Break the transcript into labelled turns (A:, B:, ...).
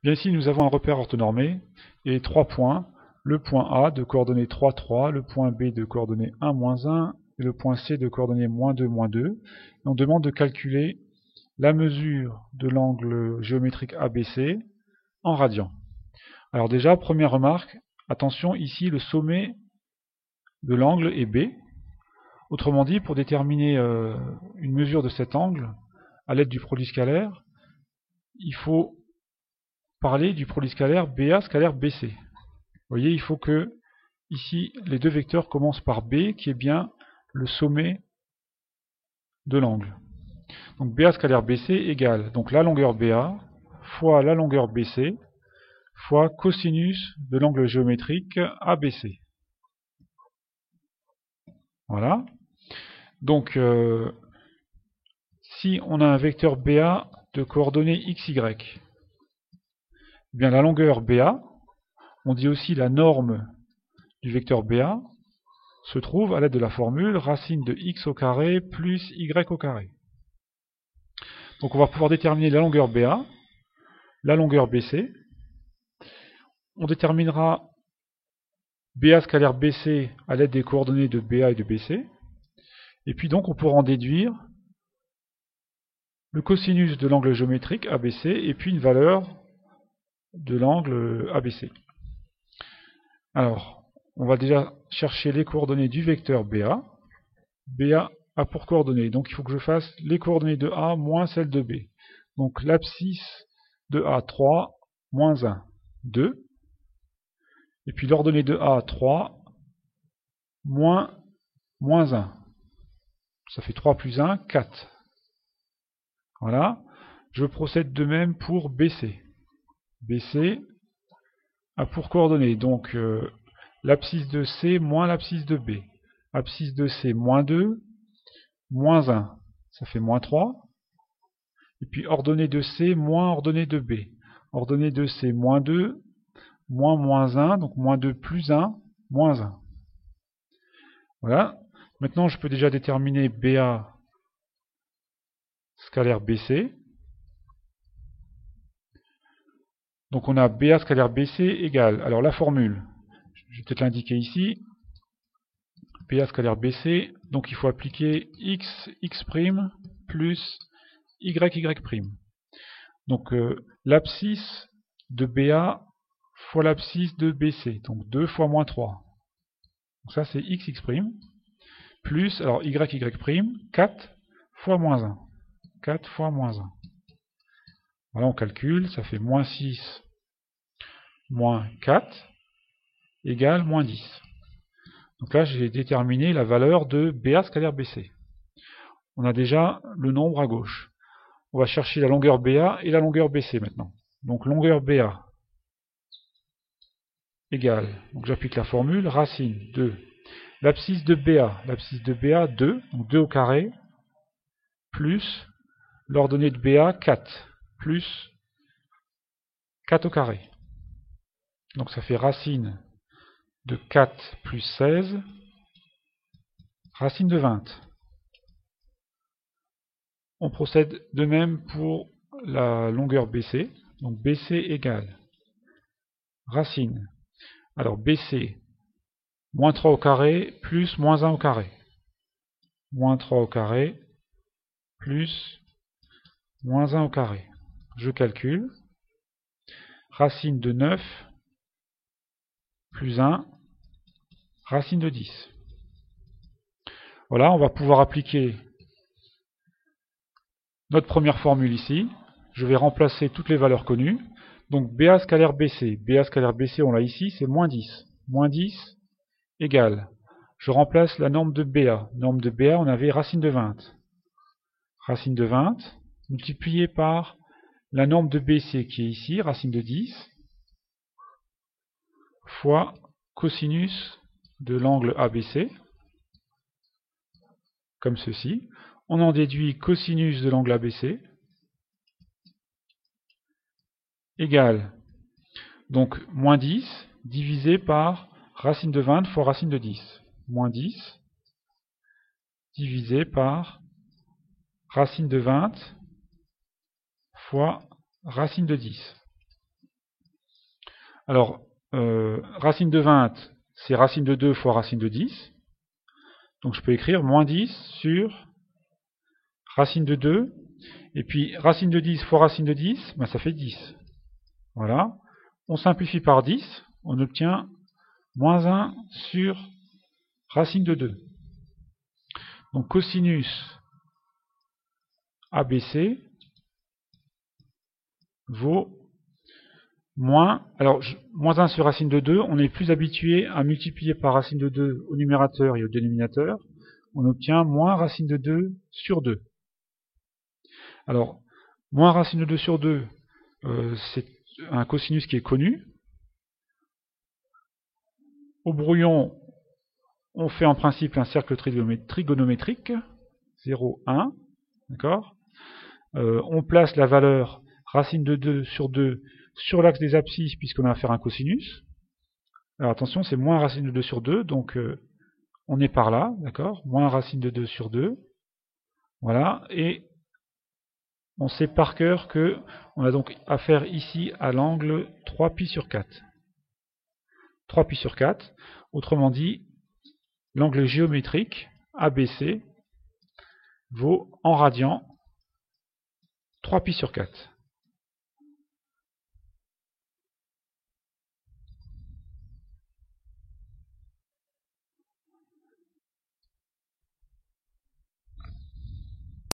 A: Bien ici, nous avons un repère orthonormé et 3 points. Le point A de coordonnées 3, 3, le point B de coordonnées 1, moins 1, et le point C de coordonnées moins 2, moins 2. Et on demande de calculer la mesure de l'angle géométrique ABC en radians. Alors déjà, première remarque, attention, ici le sommet de l'angle est B. Autrement dit, pour déterminer une mesure de cet angle, à l'aide du produit scalaire, il faut parler du produit scalaire BA scalaire BC. Vous voyez, il faut que, ici, les deux vecteurs commencent par B, qui est bien le sommet de l'angle. Donc BA scalaire BC égale donc la longueur BA fois la longueur BC fois cosinus de l'angle géométrique ABC. Voilà. Donc, si on a un vecteur BA de coordonnées XY, eh bien la longueur BA, on dit aussi la norme du vecteur BA, se trouve à l'aide de la formule racine de x au carré plus y au carré. Donc on va pouvoir déterminer la longueur BA, la longueur BC. On déterminera BA scalaire BC à l'aide des coordonnées de BA et de BC. Et puis donc on pourra en déduire le cosinus de l'angle géométrique ABC et puis une valeur de l'angle ABC. Alors, on va déjà chercher les coordonnées du vecteur BA. BA a pour coordonnées, donc il faut que je fasse les coordonnées de A moins celles de B. Donc l'abscisse de A 3, moins 1, 2. Et puis l'ordonnée de A 3, moins 1. Ça fait 3 plus 1, 4. Voilà. Je procède de même pour BC. BC a pour coordonnées donc l'abscisse de C moins l'abscisse de B. Abscisse de C moins 2, moins 1. Ça fait moins 3. Et puis ordonnée de C moins ordonnée de B. Ordonnée de C moins 2, moins 1, donc moins 2 plus 1, moins 1. Voilà. Maintenant, je peux déjà déterminer BA scalaire BC. Donc on a BA scalaire BC égale, alors la formule, je vais peut-être l'indiquer ici, BA scalaire BC, donc il faut appliquer x plus y. Donc l'abscisse de BA fois l'abscisse de BC, donc 2 fois moins 3. Donc ça c'est x plus, alors y, 4 fois moins 1. 4 fois moins 1. Voilà, on calcule, ça fait moins 6 moins 4 égale moins 10. Donc là, j'ai déterminé la valeur de BA scalaire BC. On a déjà le nombre à gauche. On va chercher la longueur BA et la longueur BC maintenant. Donc longueur BA égale, donc j'applique la formule, racine de l'abscisse de BA 2, donc 2 au carré, plus l'ordonnée de BA 4, plus 4 au carré. Donc ça fait racine de 4 plus 16, racine de 20. On procède de même pour la longueur BC. Donc BC égale racine. Alors BC, moins 3 au carré, plus moins 1 au carré. Moins 3 au carré, plus moins 1 au carré. Je calcule. Racine de 9, plus 1, racine de 10. Voilà, on va pouvoir appliquer notre première formule ici. Je vais remplacer toutes les valeurs connues. Donc BA scalaire BC. BA scalaire BC, on l'a ici, c'est moins 10. Moins 10 égale. Je remplace la norme de BA. Norme de BA, on avait racine de 20. Racine de 20 multiplié par la norme de BC qui est ici, racine de 10, fois cosinus de l'angle ABC, comme ceci. On en déduit cosinus de l'angle ABC, égale, donc moins 10, divisé par racine de 20 fois racine de 10. Moins 10, divisé par racine de 20 fois racine de 10. Alors, racine de 20, c'est racine de 2 fois racine de 10. Donc je peux écrire moins 10 sur racine de 2. Et puis racine de 10 fois racine de 10, ben, ça fait 10. Voilà. On simplifie par 10, on obtient moins 1 sur racine de 2. Donc cosinus ABC vaut moins, alors moins 1 sur racine de 2, on est plus habitué à multiplier par racine de 2 au numérateur et au dénominateur. On obtient moins racine de 2 sur 2. Alors, moins racine de 2 sur 2, c'est un cosinus qui est connu. Au brouillon, on fait en principe un cercle trigonométrique, 0, 1, d'accord. On place la valeur racine de 2 sur 2 sur l'axe des abscisses puisqu'on a affaire à un cosinus. Alors attention, c'est moins racine de 2 sur 2, donc on est par là, d'accord, moins racine de 2 sur 2. Voilà, et on sait par cœur que on a donc affaire ici à l'angle 3π sur 4. 3π sur 4, autrement dit, l'angle géométrique ABC vaut en radian 3π sur 4.